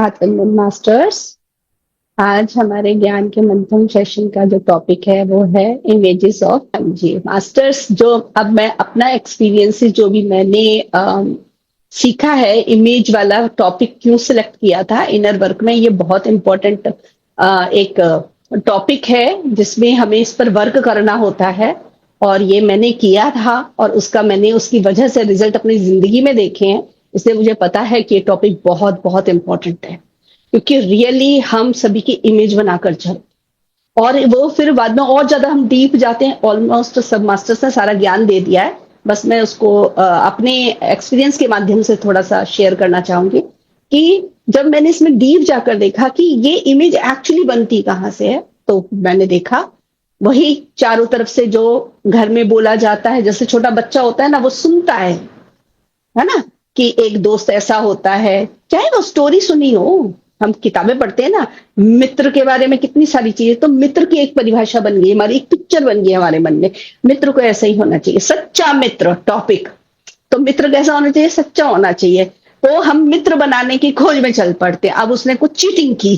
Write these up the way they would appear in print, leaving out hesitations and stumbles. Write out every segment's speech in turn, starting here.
आत्मन masters. आज हमारे ज्ञान के मंथन सेशन का जो टॉपिक है वो है इमेजेस ऑफ एमजी मास्टर्स। जो अब मैं अपना एक्सपीरियंस जो भी मैंने सीखा है, इमेज वाला टॉपिक क्यों सिलेक्ट किया था इनर वर्क में, ये बहुत इंपॉर्टेंट एक टॉपिक है जिसमें हमें इस पर वर्क करना होता है। और ये मैंने किया था और मैंने उसकी वजह से रिजल्ट अपनी जिंदगी में देखे हैं। इसलिए मुझे पता है कि ये टॉपिक बहुत बहुत इंपॉर्टेंट है, क्योंकि रियली हम सभी की इमेज बनाकर चल, और वो फिर बाद में और ज्यादा हम डीप जाते हैं। ऑलमोस्ट सब मास्टर्स ने सारा ज्ञान दे दिया है, बस मैं उसको अपने एक्सपीरियंस के माध्यम से थोड़ा सा शेयर करना चाहूंगी कि जब मैंने इसमें डीप जाकर देखा कि ये इमेज एक्चुअली बनती कहाँ से है, तो मैंने देखा वही चारों तरफ से जो घर में बोला जाता है। जैसे छोटा बच्चा होता है ना, वो सुनता है ना, कि एक दोस्त ऐसा होता है, चाहे वो स्टोरी सुनी हो। हम किताबें पढ़ते हैं ना, मित्र के बारे में कितनी सारी चीजें, तो मित्र की एक परिभाषा बन गई, हमारी एक पिक्चर बन गई हमारे मन में। मित्र को ऐसा ही होना चाहिए, सच्चा मित्र टॉपिक। तो मित्र कैसा होना चाहिए? सच्चा होना चाहिए। तो हम मित्र बनाने की खोज में चल पड़ते हैं। अब उसने कुछ चीटिंग की,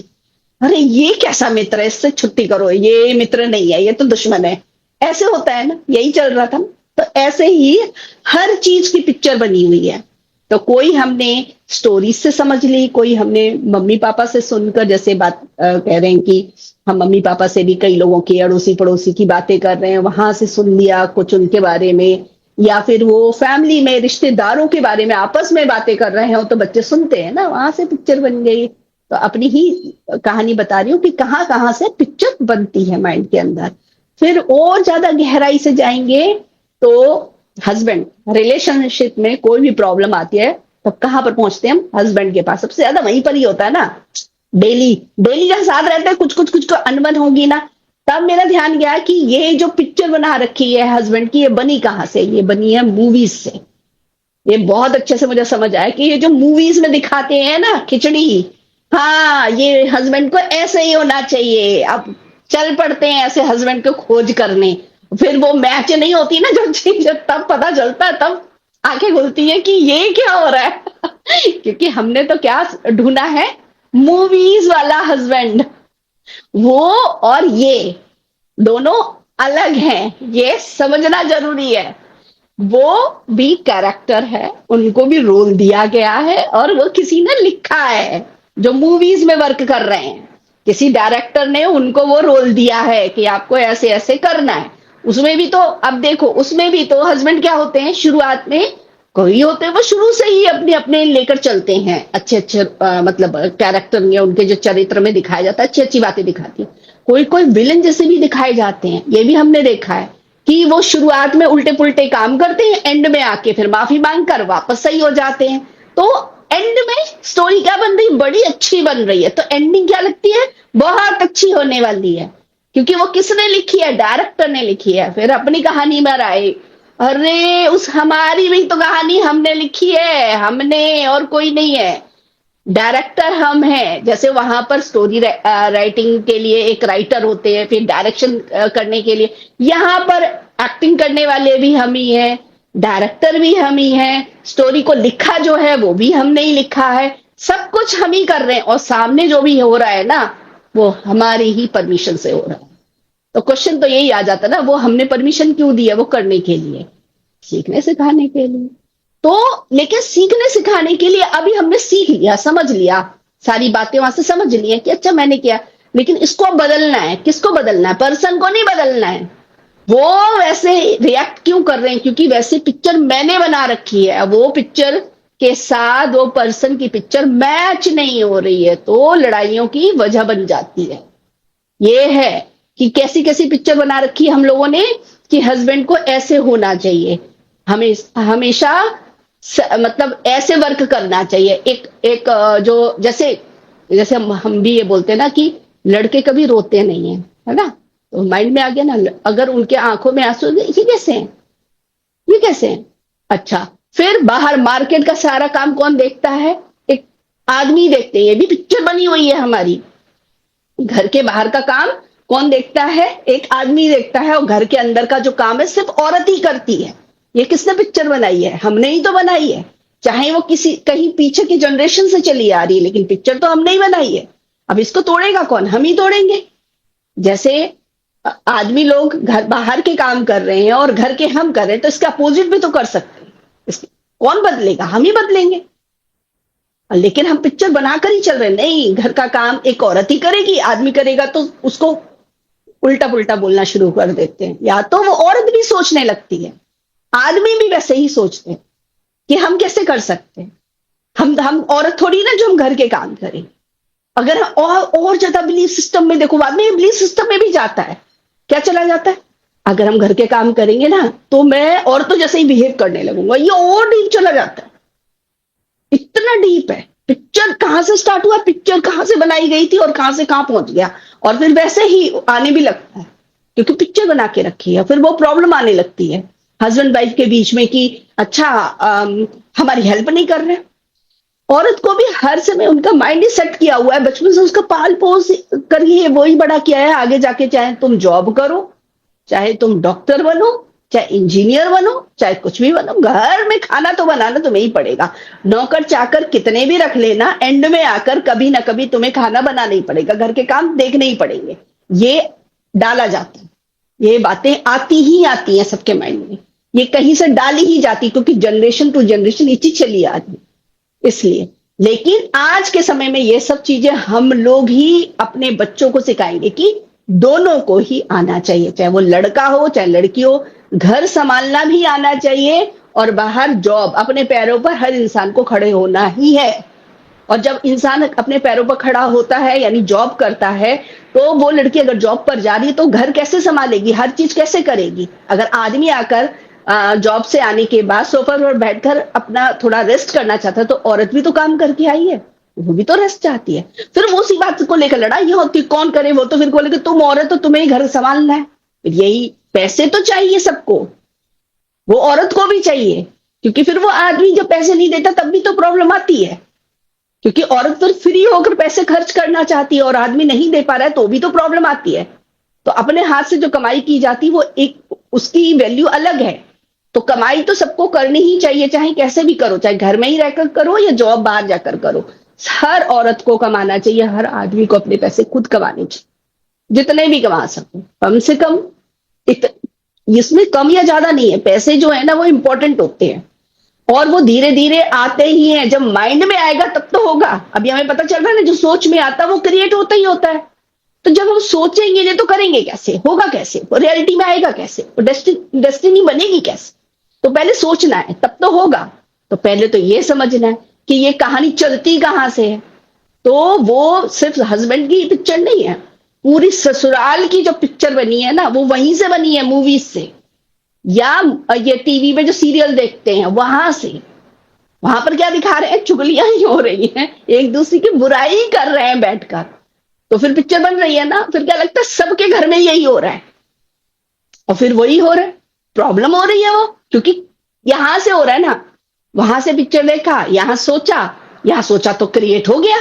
अरे ये कैसा मित्र है, इससे छुट्टी करो, ये मित्र नहीं है, ये तो दुश्मन है। ऐसे होता है ना, यही चल रहा था। तो ऐसे ही हर चीज की पिक्चर बनी हुई है। तो कोई हमने स्टोरीज से समझ ली, कोई हमने मम्मी पापा से सुनकर, जैसे बात कह रहे हैं कि हम मम्मी पापा से भी कई लोगों की, अड़ोसी पड़ोसी की बातें कर रहे हैं, वहां से सुन लिया कुछ उनके बारे में। या फिर वो फैमिली में रिश्तेदारों के बारे में आपस में बातें कर रहे हो तो बच्चे सुनते हैं ना, वहां से पिक्चर बन गई। तो अपनी ही कहानी बता रही हूँ कि कहाँ कहाँ से पिक्चर बनती है माइंड के अंदर। फिर और ज्यादा गहराई से जाएंगे तो हस्बैंड रिलेशनशिप में कोई भी प्रॉब्लम आती है तो कहां पर पहुंचते हैं हम? हस्बैंड के पास। सबसे ज्यादा वहीं पर ही होता है ना। डेली डेली जब साथ रहते हैं, कुछ को अनबन होगी ना। तब मेरा ध्यान गया कि ये जो पिक्चर बना रखी है हस्बैंड की, ये बनी कहां से? ये बनी है मूवीज से। ये बहुत अच्छे से मुझे समझ आया कि ये जो मूवीज में दिखाते हैं ना खिचड़ी, हाँ, ये हस्बैंड को ऐसे ही होना चाहिए। अब चल पड़ते हैं ऐसे हस्बैंड को खोज करने। फिर वो मैच नहीं होती ना जो चीज, तब पता चलता है, तब आंखें खुलती है कि ये क्या हो रहा है। क्योंकि हमने तो क्या ढूंढा है? मूवीज वाला हस्बैंड। वो और ये दोनों अलग हैं, ये समझना जरूरी है। वो भी कैरेक्टर है, उनको भी रोल दिया गया है, और वो किसी ने लिखा है जो मूवीज में वर्क कर रहे हैं। किसी डायरेक्टर ने उनको वो रोल दिया है कि आपको ऐसे ऐसे करना है। उसमें भी तो अब देखो, उसमें भी तो हस्बैंड क्या होते हैं शुरुआत में, कोई होते हैं वो शुरू से ही अपने अपने लेकर चलते हैं, अच्छे अच्छे मतलब कैरेक्टर या उनके जो चरित्र में दिखाया जाता है, अच्छी अच्छी बातें दिखाती है। कोई कोई विलन जैसे भी दिखाए जाते हैं, ये भी हमने देखा है कि वो शुरुआत में उल्टे पुल्टे काम करते हैं, एंड में आके फिर माफी मांग कर वापस सही हो जाते हैं। तो एंड में स्टोरी क्या बन रही? बड़ी अच्छी बन रही है। तो एंडिंग क्या लगती है? बहुत अच्छी होने वाली है। क्योंकि वो किसने लिखी है? डायरेक्टर ने लिखी है। फिर अपनी कहानी में आए, अरे उस हमारी भी तो कहानी हमने लिखी है, हमने, और कोई नहीं है। डायरेक्टर हम हैं। जैसे वहां पर स्टोरी राइटिंग के लिए एक राइटर होते हैं, फिर डायरेक्शन करने के लिए यहाँ पर एक्टिंग करने वाले भी हम ही हैं, डायरेक्टर भी हम ही हैं, स्टोरी को लिखा जो है वो भी हमने ही लिखा है। सब कुछ हम ही कर रहे हैं, और सामने जो भी हो रहा है ना, वो हमारी ही परमिशन से हो रहा है। तो क्वेश्चन तो यही आ जाता ना, वो हमने परमिशन क्यों दी है? वो करने के लिए, सीखने सिखाने के लिए। तो लेकिन सीखने सिखाने के लिए अभी हमने सीख लिया, समझ लिया, सारी बातें वहां से समझ ली है कि अच्छा मैंने किया, लेकिन इसको बदलना है। किसको बदलना है? पर्सन को नहीं बदलना है। वो वैसे रिएक्ट क्यों कर रहे हैं? क्योंकि वैसे पिक्चर मैंने बना रखी है, वो पिक्चर के साथ वो पर्सन की पिक्चर मैच नहीं हो रही है, तो लड़ाइयों की वजह बन जाती है। ये है कि कैसी कैसी पिक्चर बना रखी है हम लोगों ने कि हस्बैंड को ऐसे होना चाहिए, हमेशा मतलब ऐसे वर्क करना चाहिए। एक एक जो जैसे जैसे हम भी ये बोलते हैं ना कि लड़के कभी रोते नहीं है ना। तो माइंड में आ गया ना, अगर उनके आंखों में आंसू, ये कैसे हैं? ये कैसे हैं? अच्छा, फिर बाहर मार्केट का सारा काम कौन देखता है? एक आदमी देखते हैं। ये भी पिक्चर बनी हुई है हमारी। घर के बाहर का काम कौन देखता है? एक आदमी देखता है। और घर के अंदर का जो काम है सिर्फ औरत ही करती है। ये किसने पिक्चर बनाई है? हमने ही तो बनाई है। चाहे वो किसी कहीं पीछे की जनरेशन से चली आ रही है, लेकिन पिक्चर तो हमने ही बनाई है। अब इसको तोड़ेगा कौन? हम ही तोड़ेंगे। जैसे आदमी लोग घर बाहर के काम कर रहे हैं और घर के हम कर रहे हैं, तो इसका अपोजिट भी तो कर सकते हैं। कौन बदलेगा? हम ही बदलेंगे। लेकिन हम पिक्चर बनाकर ही चल रहे हैं, नहीं घर का काम एक औरत ही करेगी, आदमी करेगा तो उसको उल्टा पुल्टा बोलना शुरू कर देते हैं। या तो वो औरत भी सोचने लगती है, आदमी भी वैसे ही सोचते हैं कि हम कैसे कर सकते हैं। हम औरत थोड़ी ना जो हम घर के काम करें। अगर और ज्यादा बिलीफ सिस्टम में देखो, बाद में बिलीफ सिस्टम में भी जाता है। क्या चला जाता है? अगर हम घर के काम करेंगे ना तो मैं औरतों जैसे ही बिहेव करने लगूंगा। ये और डीप चला जाता है, इतना डीप है। पिक्चर कहां से स्टार्ट हुआ, पिक्चर कहां से बनाई गई थी और कहां से कहां पहुंच गया, और फिर वैसे ही आने भी लगता है क्योंकि पिक्चर बना के रखी है। फिर वो प्रॉब्लम आने लगती है हस्बैंड वाइफ के बीच में कि अच्छा हमारी हेल्प नहीं कर रहे। औरत को भी हर समय उनका माइंड ही सेट किया हुआ है, बचपन से उसका पाल पोस करिए वही बड़ा किया है। आगे जाके चाहे तुम जॉब करो, चाहे तुम डॉक्टर बनो, चाहे इंजीनियर बनो, चाहे कुछ भी बनो, घर में खाना तो बनाना तुम्हें ही पड़ेगा। नौकर चाकर कितने भी रख लेना, एंड में आकर कभी ना कभी तुम्हें खाना बनाना ही पड़ेगा, घर के काम देखने ही पड़ेंगे। ये डाला जाता है, ये बातें आती ही आती हैं सबके माइंड में, ये कहीं से डाली ही जाती, क्योंकि जनरेशन टू जनरेशन ये चीज चली आ रही इसलिए। लेकिन आज के समय में ये सब चीजें हम लोग ही अपने बच्चों को सिखाएंगे कि दोनों को ही आना चाहिए, चाहे वो लड़का हो चाहे लड़की हो। घर संभालना भी आना चाहिए और बाहर जॉब, अपने पैरों पर हर इंसान को खड़े होना ही है। और जब इंसान अपने पैरों पर खड़ा होता है यानी जॉब करता है, तो वो लड़की अगर जॉब पर जा रही है तो घर कैसे संभालेगी, हर चीज कैसे करेगी। अगर आदमी आकर जॉब से आने के बाद सोफा पर बैठकर अपना थोड़ा रेस्ट करना चाहता है, तो औरत भी तो काम करके आई है, वो भी तो रेस्ट चाहती है। फिर वो उसी बात को लेकर लड़ाई होती, कौन करे। वो तो फिर बोलेगा तुम औरत हो, तुम्हें ही घर संभालना है। यही पैसे तो चाहिए सबको, वो औरत को भी चाहिए, क्योंकि फिर वो आदमी जब पैसे नहीं देता तब भी तो प्रॉब्लम आती है, क्योंकि औरत फिर फ्री होकर पैसे खर्च करना चाहती है और आदमी नहीं दे पा रहा है तो भी तो प्रॉब्लम आती है। तो अपने हाथ से जो कमाई की जाती वो एक उसकी वैल्यू अलग है। तो कमाई तो सबको करनी ही चाहिए, चाहे कैसे भी करो, चाहे घर में ही रहकर करो या जॉब बाहर जाकर करो। हर औरत को कमाना चाहिए, हर आदमी को अपने पैसे खुद कमाने चाहिए, जितने भी कमा सको कम से कम। इसमें कम या ज्यादा नहीं है, पैसे जो है ना वो इंपॉर्टेंट होते हैं और वो धीरे धीरे आते ही हैं। जब माइंड में आएगा तब तो होगा। अभी हमें पता चल रहा है ना, जो सोच में आता है वो क्रिएट होता ही होता है। तो जब हम सोचेंगे नहीं तो करेंगे कैसे, होगा कैसे, वो रियलिटी में आएगा कैसे, वो डेस्टिनी बनेगी कैसे। तो पहले सोचना है तब तो होगा। तो पहले तो ये समझना है कि ये कहानी चलती कहां से है। तो वो सिर्फ हस्बैंड की पिक्चर नहीं है, पूरी ससुराल की जो पिक्चर बनी है ना वो वहीं से बनी है, मूवीज से, या ये टीवी में जो सीरियल देखते हैं वहां से। वहां पर क्या दिखा रहे हैं, चुगलियां ही हो रही हैं, एक दूसरे की बुराई कर रहे हैं बैठकर। तो फिर पिक्चर बन रही है ना, फिर क्या लगता है सबके घर में यही हो रहा है और फिर वही हो रहा है, प्रॉब्लम हो रही है वो, क्योंकि यहां से हो रहा है ना। वहां से पिक्चर देखा, यहां सोचा तो क्रिएट हो गया।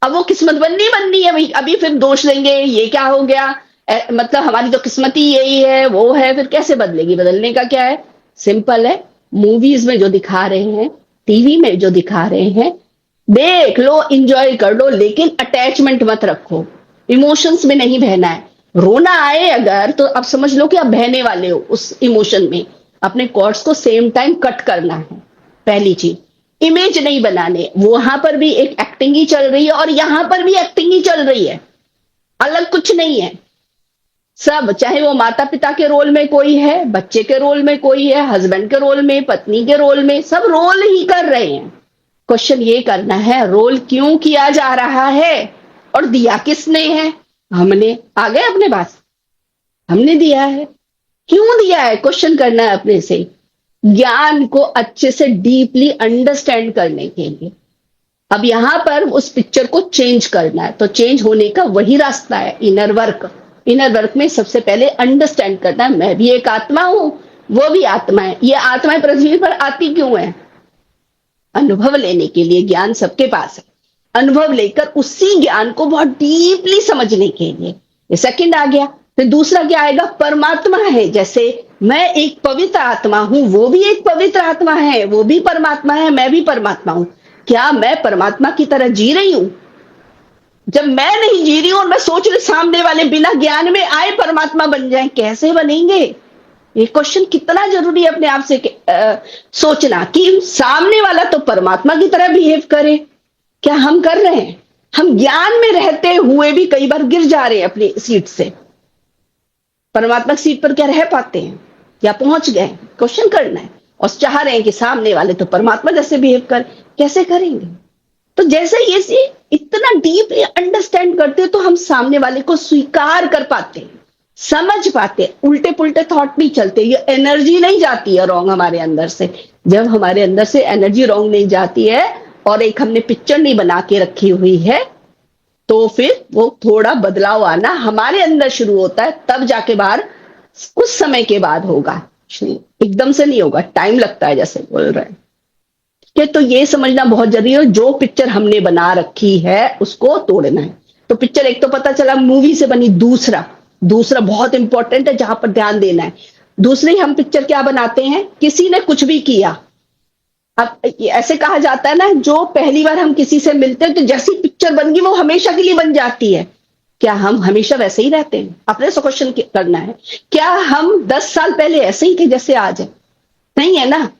अब वो किस्मत बननी है भाई, अभी फिर दोष देंगे ये क्या हो गया, मतलब हमारी तो किस्मत ही यही है वो है, फिर कैसे बदलेगी। बदलने का क्या है, सिंपल है। मूवीज में जो दिखा रहे हैं, टीवी में जो दिखा रहे हैं, देख लो, एंजॉय कर लो, लेकिन अटैचमेंट मत रखो, इमोशंस में नहीं बहना है। रोना आए अगर तो अब समझ लो कि आप बहने वाले हो उस इमोशन में। अपने कॉर्ड्स को सेम टाइम कट करना है, पहली चीज। इमेज नहीं बनाने, वहां पर भी एक एक्टिंग ही चल रही है और यहां पर भी एक्टिंग ही चल रही है, अलग कुछ नहीं है। सब, चाहे वो माता पिता के रोल में कोई है, बच्चे के रोल में कोई है, हस्बैंड के रोल में, पत्नी के रोल में, सब रोल ही कर रहे हैं। क्वेश्चन ये करना है, रोल क्यों किया जा रहा है और दिया किसने है। हमने, आ गए अपने पास, हमने दिया है। क्यों दिया है, क्वेश्चन करना है अपने से, ज्ञान को अच्छे से डीपली अंडरस्टैंड करने के लिए। अब यहां पर उस पिक्चर को चेंज करना है, तो चेंज होने का वही रास्ता है, इनर वर्क। इनर वर्क में सबसे पहले अंडरस्टैंड करना है, मैं भी एक आत्मा हूं, वो भी आत्मा है। ये आत्माएं पृथ्वी पर आती क्यों है, अनुभव लेने के लिए। ज्ञान सबके पास है, अनुभव लेकर उसी ज्ञान को बहुत डीपली समझने के लिए। ये सेकंड आ गया। फिर दूसरा क्या आएगा, परमात्मा है, जैसे मैं एक पवित्र आत्मा हूं, वो भी एक पवित्र आत्मा है, वो भी परमात्मा है, मैं भी परमात्मा हूं। क्या मैं परमात्मा की तरह जी रही हूं? जब मैं नहीं जी रही हूं और मैं सोच रही सामने वाले बिना ज्ञान में आए परमात्मा बन जाए, कैसे बनेंगे? ये क्वेश्चन कितना जरूरी है अपने आप से सोचना कि सामने वाला तो परमात्मा की तरह बिहेव करे, क्या हम कर रहे हैं? हम ज्ञान में रहते हुए भी कई बार गिर जा रहे हैं अपनी सीट से। परमात्मा की सीट पर क्या रह पाते हैं या पहुंच गए? क्वेश्चन करना है। और चाह रहे हैं कि सामने वाले तो परमात्मा जैसे बिहेव कर, कैसे करेंगे? तो जैसे ये इतना डीपली अंडरस्टैंड करते हैं तो हम सामने वाले को स्वीकार कर पाते हैं, समझ पाते हैं, उल्टे पुल्टे थॉट नहीं चलते, ये एनर्जी नहीं जाती है रॉन्ग हमारे अंदर से। जब हमारे अंदर से एनर्जी रॉन्ग नहीं जाती है और एक हमने पिक्चर नहीं बना के रखी हुई है, तो फिर वो थोड़ा बदलाव आना हमारे अंदर शुरू होता है, तब जाके बाहर कुछ समय के बाद होगा, एकदम से नहीं होगा, टाइम लगता है जैसे बोल रहे हैं। कि तो ये समझना बहुत जरूरी है, जो पिक्चर हमने बना रखी है उसको तोड़ना है। तो पिक्चर एक तो पता चला मूवी से बनी, दूसरा दूसरा बहुत इंपॉर्टेंट है जहां पर ध्यान देना है। दूसरी हम पिक्चर क्या बनाते हैं, किसी ने कुछ भी किया। अब ऐसे कहा जाता है ना, जो पहली बार हम किसी से मिलते हैं तो जैसी पिक्चर बन गई वो हमेशा के लिए बन जाती है। क्या हम हमेशा वैसे ही रहते हैं? अपने से क्वेश्चन करना है, क्या हम 10 साल पहले ऐसे ही थे जैसे आज है? नहीं है ना।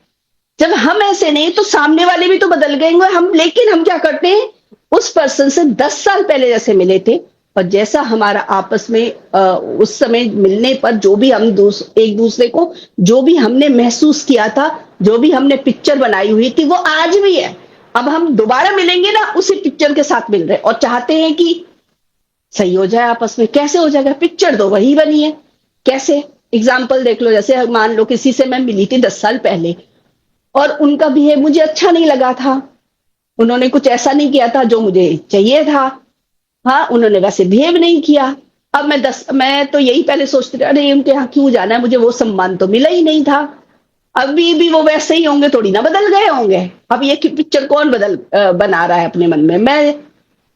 जब हम ऐसे नहीं तो सामने वाले भी तो बदल गए हम, लेकिन हम क्या करते हैं, उस पर्सन से 10 साल पहले जैसे मिले थे और जैसा हमारा आपस में उस समय मिलने पर जो भी हम एक दूसरे को जो भी हमने महसूस किया था, जो भी हमने पिक्चर बनाई हुई थी, वो आज भी है। अब हम दोबारा मिलेंगे ना, उसी पिक्चर के साथ मिल रहे और चाहते हैं कि सही हो जाए आपस में। कैसे हो जाएगा? पिक्चर तो वही बनी है। कैसे? एग्जाम्पल देख लो, जैसे मान लो किसी से मैं मिली थी 10 साल पहले और उनका बिहेव मुझे अच्छा नहीं लगा था, उन्होंने कुछ ऐसा नहीं किया था जो मुझे चाहिए था, हाँ उन्होंने वैसे बिहेव नहीं किया। अब मैं तो यही पहले सोचती थी, अरे उनके यहाँ क्यों जाना है, मुझे वो सम्मान तो मिला ही नहीं था। अभी भी वो वैसे ही होंगे, थोड़ी ना बदल गए होंगे। अब ये पिक्चर कौन बना रहा है अपने मन में? मैं।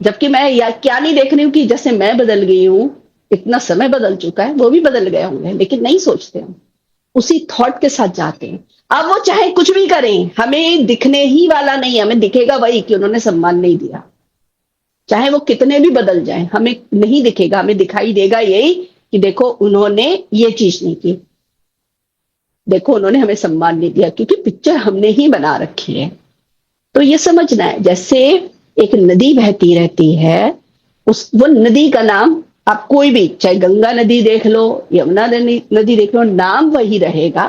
जबकि मैं या क्या नहीं देख रही हूँ कि जैसे मैं बदल गई हूँ, इतना समय बदल चुका है, वो भी बदल गए होंगे, लेकिन नहीं सोचते हम, उसी थॉट के साथ जाते हैं। अब वो चाहे कुछ भी करें, हमें दिखने ही वाला नहीं है, हमें दिखेगा वही कि उन्होंने सम्मान नहीं दिया। चाहे वो कितने भी बदल जाएं, हमें नहीं दिखेगा, हमें दिखाई देगा यही कि देखो उन्होंने ये चीज नहीं की, देखो उन्होंने हमें सम्मान नहीं दिया, क्योंकि पिक्चर हमने ही बना रखी है। तो ये समझना है, जैसे एक नदी बहती रहती है, वो नदी का नाम आप कोई भी, चाहे गंगा नदी देख लो, यमुना नदी देख लो, नाम वही रहेगा,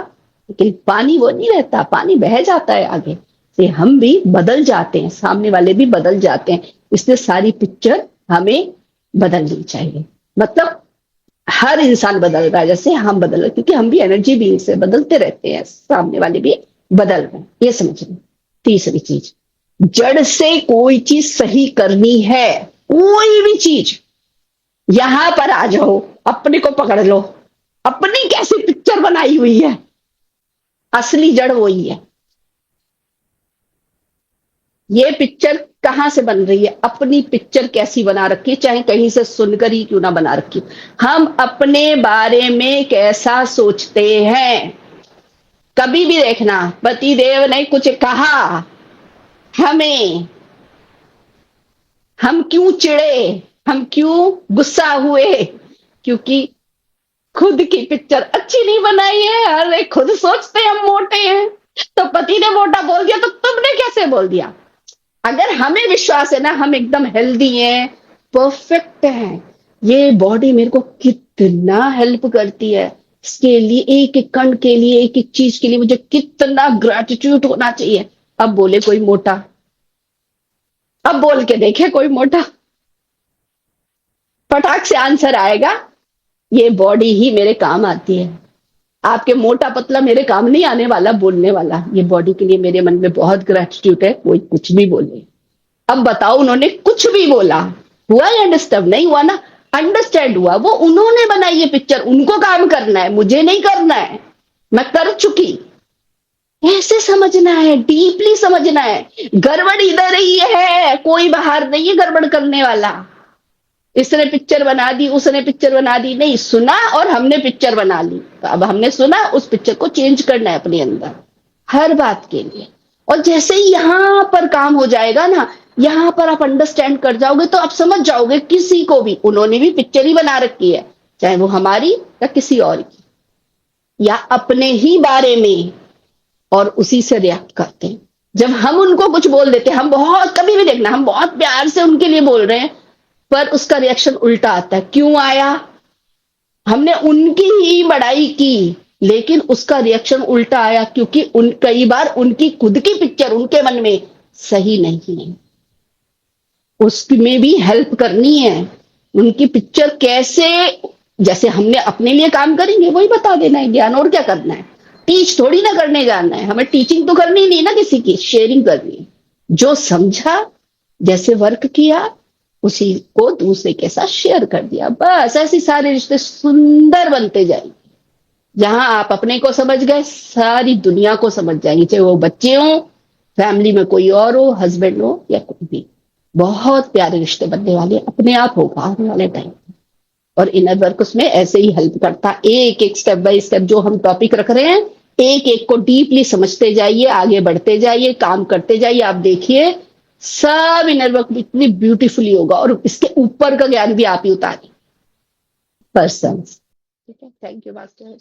लेकिन पानी वो नहीं रहता, पानी बह जाता है आगे से। हम भी बदल जाते हैं, सामने वाले भी बदल जाते हैं, इसलिए सारी पिक्चर हमें बदलनी चाहिए। मतलब हर इंसान बदल रहा है जैसे हम बदल रहे, क्योंकि हम भी एनर्जी बीइंग से बदलते रहते हैं, सामने वाले भी बदल रहे हैं, ये समझना। तीसरी चीज, जड़ से कोई चीज सही करनी है, कोई भी चीज, यहां पर आ जाओ, अपने को पकड़ लो, अपनी कैसी पिक्चर बनाई हुई है, असली जड़ वही है। ये पिक्चर कहां से बन रही है? अपनी पिक्चर कैसी बना रखी है, चाहे कहीं से सुनकर ही क्यों ना बना रखी, हम अपने बारे में कैसा सोचते हैं। कभी भी देखना, पतिदेव ने कुछ कहा हमें, हम क्यों चिढ़े, हम क्यों गुस्सा हुए? क्योंकि खुद की पिक्चर अच्छी नहीं बनाई है। अरे खुद सोचते हम मोटे हैं, तो पति ने मोटा बोल दिया तो तुमने कैसे बोल दिया? अगर हमें विश्वास है ना, हम एकदम हेल्दी हैं, परफेक्ट हैं, ये बॉडी मेरे को कितना हेल्प करती है, इसके लिए एक एक कण के लिए, एक एक चीज के लिए मुझे कितना ग्रेटिट्यूड होना चाहिए। अब बोले कोई मोटा, अब बोल के देखे कोई मोटा, फटाक से आंसर आएगा, ये बॉडी ही मेरे काम आती है। आपके मोटा पतला मेरे काम नहीं आने वाला, बोलने वाला। ये बॉडी के लिए मेरे मन में बहुत ग्रेटिट्यूड है, कोई कुछ भी बोले। अब बताओ, उन्होंने कुछ भी बोला, हुआ या डिस्टर्ब? नहीं हुआ ना, अंडरस्टैंड हुआ। वो उन्होंने बनाई ये पिक्चर, उनको काम करना है, मुझे नहीं करना है, मैं कर चुकी। ऐसे समझना है, डीपली समझना है। गड़बड़ इधर ही है, कोई बाहर नहीं है गड़बड़ करने वाला। इसने पिक्चर बना दी, उसने पिक्चर बना दी, नहीं, सुना और हमने पिक्चर बना ली। तो अब हमने सुना, उस पिक्चर को चेंज करना है अपने अंदर हर बात के लिए। और जैसे ही यहां पर काम हो जाएगा ना, यहां पर आप अंडरस्टैंड कर जाओगे, तो आप समझ जाओगे किसी को भी, उन्होंने भी पिक्चर ही बना रखी है, चाहे वो हमारी या किसी और की, या अपने ही बारे में, और उसी से रिएक्ट करते हैं। जब हम उनको कुछ बोल देते हैं, हम बहुत, कभी भी देखना, हम बहुत प्यार से उनके लिए बोल रहे हैं, पर उसका रिएक्शन उल्टा आता है। क्यों आया? हमने उनकी ही बड़ाई की, लेकिन उसका रिएक्शन उल्टा आया, क्योंकि कई बार उनकी खुद की पिक्चर उनके मन में सही नहीं है, उसमें भी हेल्प करनी है। उनकी पिक्चर कैसे, जैसे हमने अपने लिए काम करेंगे वही बता देना है ज्ञान, और क्या करना है। टीच थोड़ी ना करने जाना है, हमें टीचिंग तो करनी नहीं ना, किसी की शेयरिंग करनी है। जो समझा, जैसे वर्क किया, उसी को दूसरे के साथ शेयर कर दिया, बस। ऐसे सारे रिश्ते सुंदर बनते जाएंगे। जहां आप अपने को समझ गए, सारी दुनिया को समझ जाएंगे, चाहे वो बच्चे हो, फैमिली में कोई और हो, हस्बैंड हो या कोई भी। बहुत प्यारे रिश्ते बनने वाले, अपने आप होगा आने वाले टाइम। और इनर वर्क उसमें ऐसे ही हेल्प करता, एक एक स्टेप बाय स्टेप जो हम टॉपिक रख रहे हैं, एक एक को डीपली समझते जाइए, आगे बढ़ते जाइए, काम करते जाइए। आप देखिए सब इनर वर्क इतनी ब्यूटीफुली होगा, और इसके ऊपर का ज्ञान भी आप ही उतारिए पर्सन। ठीक है, थैंक यू मास्टर।